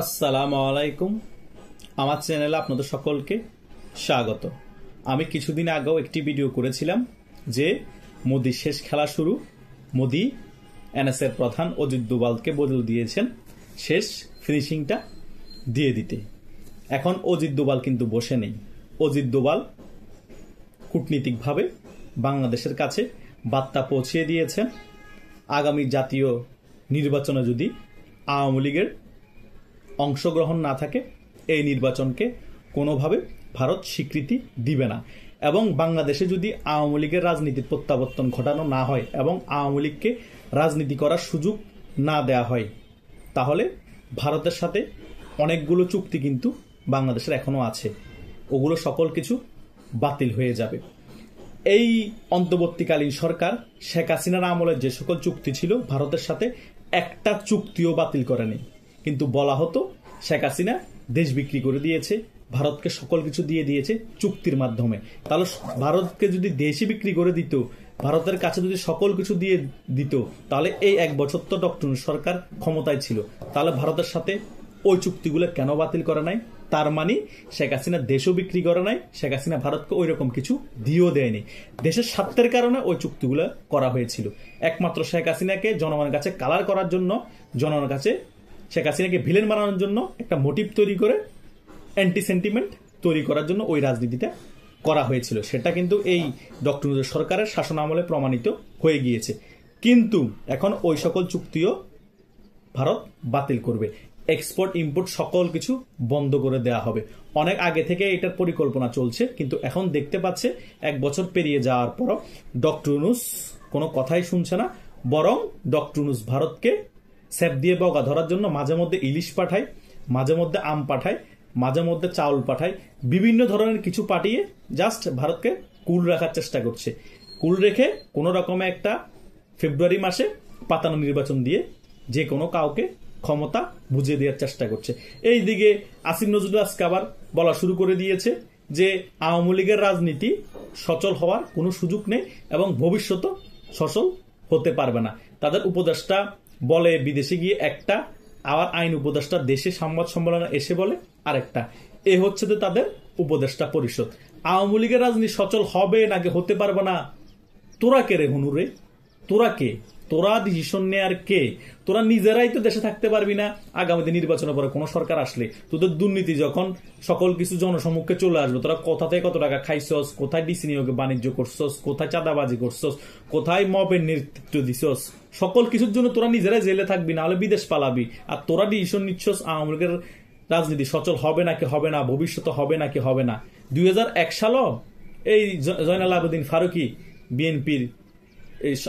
আসসালামু আলাইকুম। আমার চ্যানেলে আপনাদের সকলকে স্বাগত। আমি কিছুদিন আগেও একটি ভিডিও করেছিলাম যে মোদি শেষ খেলা শুরু। মোদি এনএসএর প্রধান অজিত দোভালকে বদল দিয়েছেন শেষ ফিনিশিংটা দিয়ে দিতে। এখন অজিত দোভাল কিন্তু বসে নেই। অজিত দোভাল কূটনীতিকভাবে বাংলাদেশের কাছে বার্তা পৌঁছিয়ে দিয়েছেন, আগামী জাতীয় নির্বাচনে যদি আওয়ামী লীগের অংশগ্রহণ না থাকে, এই নির্বাচনকে কোনোভাবে ভারত স্বীকৃতি দিবে না। এবং বাংলাদেশে যদি আওয়ামী লীগের রাজনীতির প্রত্যাবর্তন ঘটানো না হয় এবং আওয়ামী লীগকে রাজনীতি করার সুযোগ না দেয়া হয়, তাহলে ভারতের সাথে অনেকগুলো চুক্তি কিন্তু বাংলাদেশের এখনো আছে, ওগুলো সকল কিছু বাতিল হয়ে যাবে। এই অন্তর্বর্তীকালীন সরকার শেখ হাসিনার আমলের যে সকল চুক্তি ছিল ভারতের সাথে, একটা চুক্তিও বাতিল করেনি। কিন্তু বলা হতো শেখ হাসিনা দেশ বিক্রি করে দিয়েছে, ভারতকে সকল কিছু দিয়ে দিয়েছে চুক্তির মাধ্যমে। তাহলে ভারতকে যদি দেশই বিক্রি করে দিত, ভারতের কাছে যদি সকল কিছু দিয়ে দিত, তাহলে এই এক বছর তো ডক্টর সরকার ক্ষমতায় ছিল, তাহলে ভারতের সাথে ওই চুক্তিগুলো কেন বাতিল করে নাই? তার মানে শেখ হাসিনা দেশও বিক্রি করে নাই, শেখ হাসিনা ভারতকে ওই রকম কিছু দিয়েও দেয়নি। দেশের স্বার্থের কারণে ওই চুক্তিগুলো করা হয়েছিল, একমাত্র শেখ হাসিনাকে জনগণের কাছে কালার করার জন্য, জনগণের কাছে শেখ হাসিনাকে ভিলেন বানানোর জন্য একটা মোটিভ তৈরি করে অ্যান্টি সেন্টিমেন্ট তৈরি করার জন্য ওই রাজনীতিটা করা হয়েছিল। সেটা কিন্তু এই ডক্টর সরকারের শাসন আমলে প্রমাণিত হয়ে গিয়েছে। কিন্তু এখন ওই সকল চুক্তিও ভারত বাতিল করবে, এক্সপোর্ট ইম্পোর্ট সকল কিছু বন্ধ করে দেওয়া হবে। অনেক আগে থেকে এটার পরিকল্পনা চলছে, কিন্তু এখন দেখতে পাচ্ছে এক বছর পেরিয়ে যাওয়ার পরও ডক্টর ইউনূস কোনো কথাই শুনছে না, বরং ডক্টর ইউনূস ভারতকে স্যাপ দিয়ে বগা ধরার জন্য মাঝে মধ্যে ইলিশ পাঠায়, মাঝে মধ্যে আম পাঠায়, মাঝে মধ্যে চাউল পাঠায়, বিভিন্ন ধরনের কিছু পাঠিয়ে জাস্ট ভারতকে কুল রাখার চেষ্টা করছে। কুল রেখে কোনো রকমে একটা ফেব্রুয়ারি মাসে পাতানো নির্বাচন দিয়ে যে কোনো কাউকে ক্ষমতা বুঝিয়ে দেওয়ার চেষ্টা করছে। এইদিকে আসিফ নজরুল আজকে আবার বলা শুরু করে দিয়েছে যে আওয়ামী লীগের রাজনীতি সচল হওয়ার কোনো সুযোগ নেই এবং ভবিষ্যতে সচল হতে পারবে না। তাদের উপদেষ্টা বলে বিদেশে গিয়ে একটা, আবার আইন উপদেষ্টা দেশে সংবাদ সম্মেলনে এসে বলে আরেকটা। এ হচ্ছে তো তাদের উপদেষ্টা পরিষদ। আওয়ামী লীগের রাজনীতি সচল হবে নাকি হতে পারবে না, তোরা কে রে হনুরে? তোরা কে? তোরা ডিসিশন নেয়ার কে? তোরা নিজেরাই তো দেশে থাকতে পারবি না। আগামীতে নির্বাচনের পরে কোনো সরকার আসলে তোদের দুর্নীতি যখন সকল কিছু জনসম্মুখে চলে আসবে, তোরা কোথা থেকে কত টাকা খাইছস, কোথায় ডিসি নিয়োগে বাণিজ্য করছস, কোথায় চাঁদাবাজি করছস, কোথায় মবের নেতৃত্ব দিছস, সকল কিছুর জন্য তোরা নিজেরাই জেলে থাকবি, না হলে বিদেশ পালাবি। আর তোরা ডিসিশন নিচ্ছস আওয়ামী লীগের রাজনীতি সচল হবে নাকি হবে না, ভবিষ্যতে হবে নাকি হবে না। 2001 সালও এই জয়নাল আবেদিন ফারুকী, বিএনপির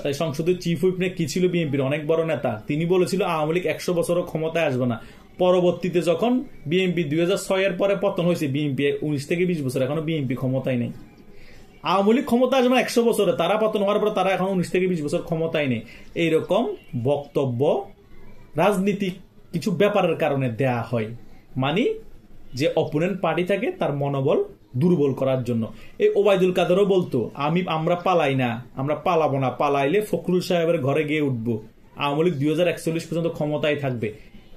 এই সংসদের চিফ হুইপ কি ছিল, বিএনপির অনেক বড় নেতা, তিনি বলেছিল আওয়ামী লীগ 100 বছরও ক্ষমতায় আসবে না। পরবর্তীতে যখন বিএনপি 2006 এর পরে পতন হয়েছে, বিএনপি 19 থেকে 20 বছর এখনো বিএনপি ক্ষমতায় নেই। আওয়ামী লীগ ক্ষমতা আসবে না 100 বছরে, তারা পতন হওয়ার পর তারা এখন 19 থেকে 20 বছর ক্ষমতায় নেই। এইরকম বক্তব্য রাজনীতিক কিছু ব্যাপারের কারণে দেয়া হয়, মানে যে অপোনেন্ট পার্টি থাকে তার মনোবল দুর্বল করার জন্য। এই ওবায়দুল কাদেরও বলতো আমরা পালাই না, আমরা পালাবো না, পালাইলে ফখরুল সাহেবের ঘরে গিয়ে উঠবো। আওয়ামী লীগ 2041 পর্যন্ত ক্ষমতায় থাকবে।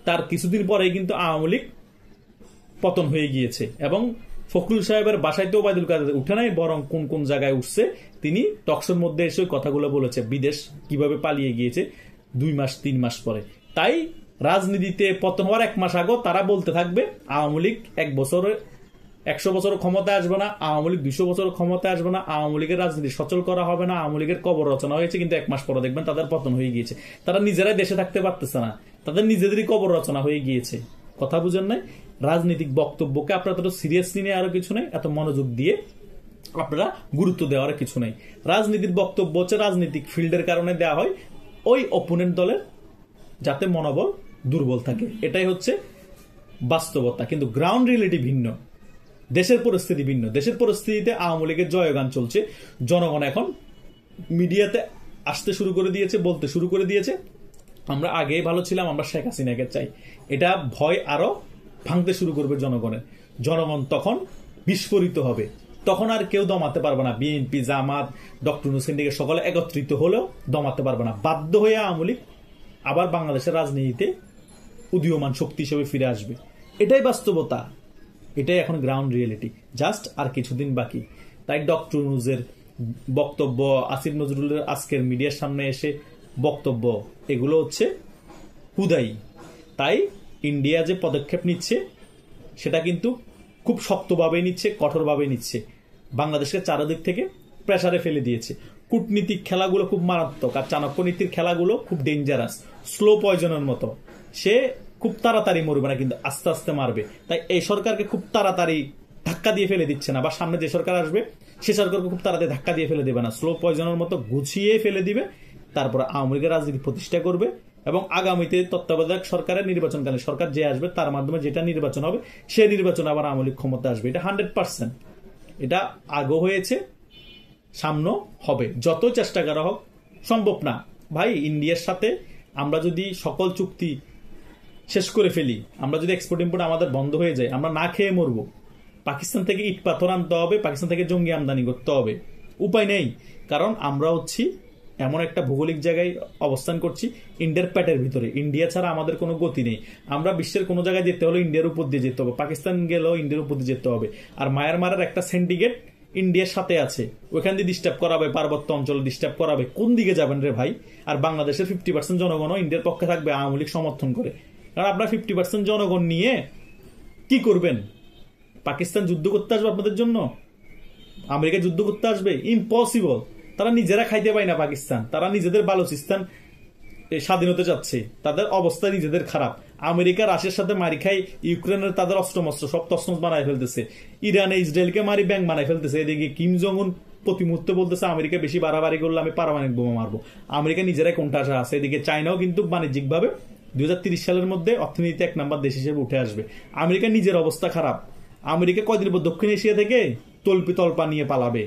তার কিছুদিন পরেই কিন্তু আওয়ামী লীগ পতন হয়ে গিয়েছে এবং ফখরুল সাহেবের বাসায় তো ওবায়দুল কাদের উঠে নাই, বরং কোন কোন জায়গায় উঠছে তিনি টকশোর মধ্যে এসে কথাগুলো বলেছে, বিদেশ কিভাবে পালিয়ে গিয়েছে 2 মাস 3 মাস পরে। তাই রাজনীতিতে পতন হওয়ার 1 মাস আগেও তারা বলতে থাকবে আওয়ামী লীগ 100 বছর ক্ষমতায় আসবে না, আওয়ামী লীগ 200 বছর ক্ষমতায় আসবে না, আওয়ামী লীগের রাজনীতি সচল করা হবে না, আওয়ামী লীগের কবর রচনা হয়েছে। কিন্তু 1 মাস পরে দেখবেন তাদের পতন হয়ে গিয়েছে। তারা নিজেরাই দেশে থাকতে পারতেছে না, তাদের নিজেদেরই কবর রচনা হয়ে গিয়েছে। কথা বুঝেন নাই? রাজনৈতিক বক্তব্যকে আপনারা এত সিরিয়াসলি নিয়ে আরো কিছু নেই, এত মনোযোগ দিয়ে আপনারা গুরুত্ব দেওয়ার কিছু নেই। রাজনীতির বক্তব্য হচ্ছে রাজনৈতিক ফিল্ডের কারণে দেওয়া হয় ওই অপোনেন্ট দলের, যাতে মনোবল দুর্বল থাকে। এটাই হচ্ছে বাস্তবতা। কিন্তু গ্রাউন্ড রিয়েলিটি ভিন্ন, দেশের পরিস্থিতি ভিন্ন। দেশের পরিস্থিতিতে আওয়ামী লীগের জয়গান চলছে। জনগণ এখন মিডিয়াতে আসতে শুরু করে দিয়েছে, বলতে শুরু করে দিয়েছে আমরা আগেই ভালো ছিলাম, আমরা শেখ হাসিনাকে চাই। এটা ভয় আরো ভাঙতে শুরু করবে জনগণের। জনগণ তখন বিস্ফোরিত হবে, তখন আর কেউ দমাতে পারবে না। বিএনপি, জামাত, ডক্টর ইউনূস সকলে একত্রিত হলেও দমাতে পারবে না। বাধ্য হয়ে আওয়ামী লীগ আবার বাংলাদেশের রাজনীতিতে উদীয়মান শক্তি হিসেবে ফিরে আসবে। এটাই বাস্তবতা, এটাই এখন গ্রাউন্ড রিয়েলিটি। জাস্ট আর কিছুদিন বাকি। তাই ডক্টর ইউনূসের বক্তব্য, আসিফ নজরুলের আজকের মিডিয়ার সামনে এসে বক্তব্য, এগুলো হচ্ছে হুদাই। তাই ইন্ডিয়া যে পদক্ষেপ নিচ্ছে সেটা কিন্তু খুব শক্তভাবে নিচ্ছে, কঠোরভাবে নিচ্ছে। বাংলাদেশকে চারদিক থেকে প্রেসারে ফেলে দিয়েছে। কূটনীতিক খেলাগুলো খুব মারাত্মক, আর চাণক্য নীতির খেলাগুলো খুব ডেঞ্জারাস, স্লো পয়জনের মতো। সে খুব তাড়াতাড়ি মরবে না, কিন্তু আস্তে আস্তে মারবে। তাই এই সরকারকে খুব তাড়াতাড়ি ধাক্কা দিয়ে ফেলে দিচ্ছে না, বা সামনে যে সরকার আসবে সে সরকারকে খুব তাড়াতাড়ি ধাক্কা দিয়ে ফেলে দেবে না, স্লো পয়জনের মতো গুছিয়ে ফেলে দিবে। তারপরে আওয়ামী লীগের রাজনীতি প্রতিষ্ঠা করবে, এবং আগামীতে তত্ত্বাবধায়ক সরকারের নির্বাচনকালে সরকার যে আসবে তার মাধ্যমে যেটা নির্বাচন হবে সে নির্বাচন আবার আওয়ামী লীগ ক্ষমতা আসবে। এটা 100%। এটা আগেও হয়েছে, সামনে হবে। যত চেষ্টা করা হোক সম্ভব না ভাই। ইন্ডিয়ার সাথে আমরা যদি সকল চুক্তি শেষ করে ফেলি, আমরা যদি এক্সপোর্ট ইম্পোর্ট আমাদের বন্ধ হয়ে যায়, আমরা না খেয়ে মরবো। পাকিস্তান থেকে ইট পাথর আনতে হবে, পাকিস্তান থেকে জঙ্গি আমদানি করতে হবে, উপায় নেই। কারণ আমরা হচ্ছি এমন একটা ভৌগোলিক জায়গায় অবস্থান করছি, ইন্ডিয়ার প্যাটের ভিতরে। ইন্ডিয়া ছাড়া আমাদের কোনো গতি নেই। আমরা বিশ্বের কোনো জায়গায় যেতে হলে ইন্ডিয়ার উপর দিয়ে যেতে হবে, পাকিস্তান গেলেও ইন্ডিয়ার উপর দিয়ে যেতে হবে। আর মায়ানমারের একটা সিন্ডিকেট ইন্ডিয়ার সাথে আছে, ওইখান দিয়ে ডিস্টার্ব করাবে, পার্বত্য অঞ্চল ডিস্টার্ব করাবে। কোন দিকে যাবেন রে ভাই? আর বাংলাদেশের 50% জনগণও ইন্ডিয়ার পক্ষে থাকবে, আওয়ামী লীগ সমর্থন করে। কারণ আপনার 50% জনগণ নিয়ে কি করবেন? পাকিস্তান যুদ্ধ করতে আসবে আপনাদের জন্য? আমেরিকা যুদ্ধ করতে আসবে? ইম্পসিবল। তারা নিজেরা খাইতে পায় না পাকিস্তান, তারা নিজেদের বালুচিস্তান স্বাধীনতা চাচ্ছে, তাদের অবস্থা নিজেদের খারাপ। আমেরিকা রাশিয়ার সাথে মারি খাই, ইউক্রেনের তাদের অস্ত্রমস্ত্র সব তছনছ বানায় ফেলতেছে, ইরানে ইসরায়েলকে মারি ব্যাংক বানায় ফেলতেছে। এদিকে কিম জং উন প্রতি মুহূর্তে বলতেছে আমেরিকা বেশি বাড়াবাড়ি করলে আমি পারমাণবিক বোমা মারবো। আমেরিকা নিজেরাই কোনটা আসা আছে। এদিকে চায়নাও কিন্তু বাণিজ্যিকভাবে 2030 সালের মধ্যে অর্থনীতি 1 নম্বর দেশ হিসেবে উঠে আসবে। আমেরিকা নিজের অবস্থা খারাপ। আমেরিকা কয়দিন পর দক্ষিণ এশিয়া থেকে তল্পা নিয়ে পালাবে।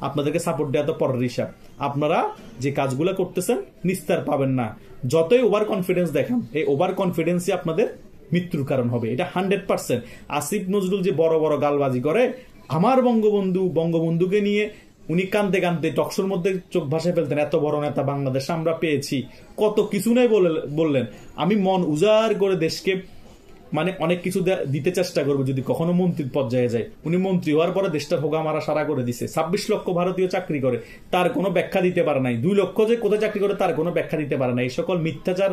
আপনাদেরকে সাপোর্ট দেওয়া তো পরের হিসাব। আপনারা যে কাজগুলো করতেছেন নিস্তার পাবেন না। যতই ওভার কনফিডেন্স দেখান, এই ওভার কনফিডেন্সই আপনাদের মৃত্যুর কারণ হবে। এটা 100%। আসিফ নজরুল যে বড় বড় গালবাজি করে, আমার বঙ্গবন্ধুকে নিয়ে উনি কান্দতে কান্দতে টকশোর মধ্যে চোখ ভাসায় ফেলতেন, এত বড় নেতা বাংলাদেশ আমরা পেয়েছি, কত কিছু নাই বললেন। আমি মন উজাড় করে দেশকে মানে অনেক কিছু দিতে চেষ্টা করবো যদি কখনো মন্ত্রীর পর্যায়ে যায়। উনি মন্ত্রী হওয়ার পরে দেশটা হোগা মারা সারা করে দিছে। 26 লক্ষ ভারতীয় চাকরি করে, তার কোনো ব্যাখ্যা দিতে পারে নাই। 2 লক্ষ যে কোথায় চাকরি করে তার কোনো ব্যাখ্যা দিতে পারে না। এই সকল মিথ্যাচার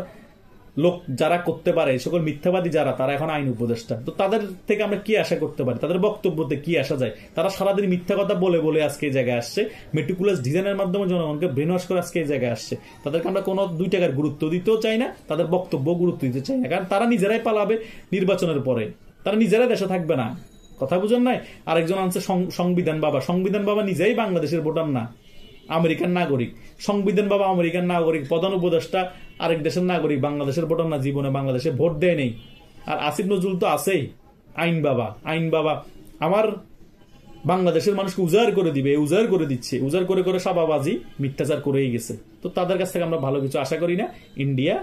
লোক যারা করতে পারে, এই সকল মিথ্যাবাদী যারা, তারা এখন আইন উপদেষ্টা। তো তাদের থেকে আমরা কি আশা করতে পারি? তাদের বক্তব্যতে কি আসা যায়? তারা সারাদিন মিথ্যা কথা বলে বলে আজকে এই জায়গায় আসছে, মেটিকুলাস ডিজাইনের মাধ্যমে জনগণকে ব্রেন ওয়াশ করে আজকে এই জায়গায় আসছে। তাদেরকে আমরা কোনো 2 টাকার গুরুত্ব দিতেও চাই না, তাদের বক্তব্য গুরুত্ব দিতে চাই না। কারণ তারা নিজেরাই পালাবে নির্বাচনের পরে, তারা নিজেরাই দেশে থাকবে না। কথা বুঝেন নাই? আরেকজন আনছে সংবিধান বাবা। সংবিধান বাবা নিজেই বাংলাদেশের ভোটার না, আমেরিকান নাগরিক। সংবিধান বাবা আমেরিকান নাগরিক, প্রধান উপদেষ্টা আরেক দেশের নাগরিক, বাংলাদেশের ভোটার না, জীবনে বাংলাদেশে ভোট দেয় নেই। আর আসিফ নজরুল তো আছেই আইন বাবা। আমার বাংলাদেশের মানুষকে উজাড় করে দিবে, উজাড় করে দিচ্ছে, উজাড় করে করে সাবাবাজি মিথ্যাচার করেই গেছে। তো তাদের কাছ থেকে আমরা ভালো কিছু আশা করি না। ইন্ডিয়া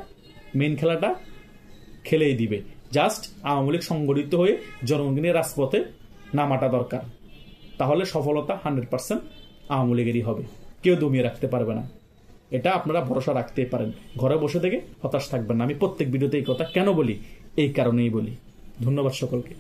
মেন খেলাটা খেলেই দিবে। জাস্ট আওয়ামী লীগ সংগঠিত হয়ে জনগণকে নিয়ে রাজপথে নামাটা দরকার, তাহলে সফলতা 100% আওয়ামী লীগেরই হবে। কেউ দমিয়ে রাখতে পারবে না, এটা আপনারা ভরসা রাখতেই পারেন। ঘরে বসে থেকে হতাশ থাকবেন না। আমি প্রত্যেক ভিডিওতে এই কথা কেন বলি? এই কারণেই বলি। ধন্যবাদ সকলকে।